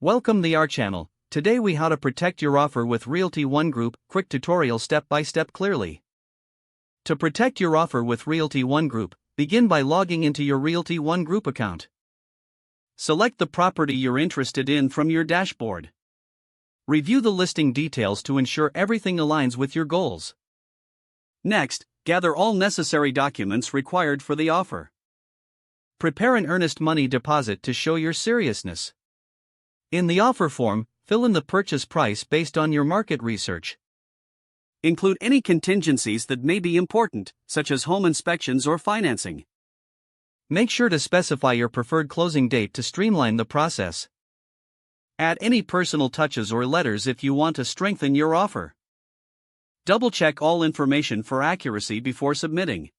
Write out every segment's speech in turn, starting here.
Welcome to our channel. Today we how to protect your offer with Realty One Group, quick tutorial step by step clearly. To protect your offer with Realty One Group, begin by logging into your Realty One Group account. Select the property you're interested in from your dashboard. Review the listing details to ensure everything aligns with your goals. Next, gather all necessary documents required for the offer. Prepare an earnest money deposit to show your seriousness. In the offer form, fill in the purchase price based on your market research. Include any contingencies that may be important, such as home inspections or financing. Make sure to specify your preferred closing date to streamline the process. Add any personal touches or letters if you want to strengthen your offer. Double-check all information for accuracy before submitting.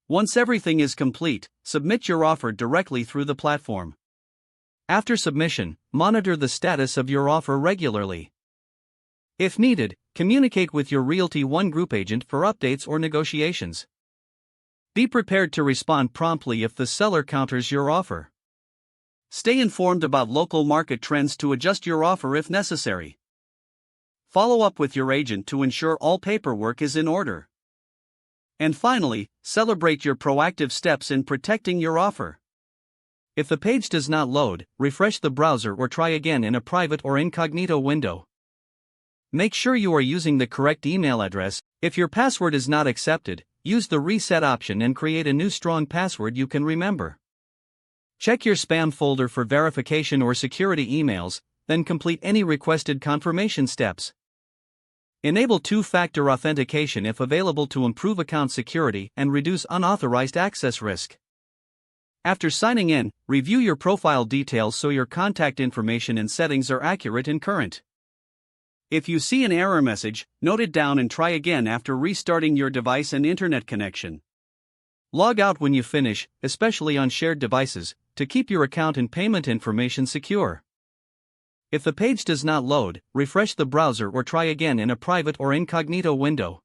Once everything is complete, submit your offer directly through the platform. After submission, monitor the status of your offer regularly. If needed, communicate with your Realty One Group agent for updates or negotiations. Be prepared to respond promptly if the seller counters your offer. Stay informed about local market trends to adjust your offer if necessary. Follow up with your agent to ensure all paperwork is in order. And finally, celebrate your proactive steps in protecting your offer. If the page does not load, refresh the browser or try again in a private or incognito window. Make sure you are using the correct email address. If your password is not accepted, use the reset option and create a new strong password you can remember. Check your spam folder for verification or security emails, then complete any requested confirmation steps. Enable two-factor authentication if available to improve account security and reduce unauthorized access risk. After signing in, review your profile details so your contact information and settings are accurate and current. If you see an error message, note it down and try again after restarting your device and internet connection. Log out when you finish, especially on shared devices, to keep your account and payment information secure. If the page does not load, refresh the browser or try again in a private or incognito window.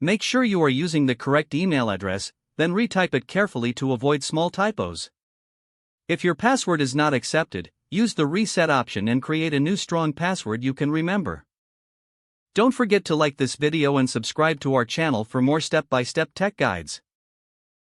Make sure you are using the correct email address, then retype it carefully to avoid small typos. If your password is not accepted, use the reset option and create a new strong password you can remember. Don't forget to like this video and subscribe to our channel for more step-by-step tech guides.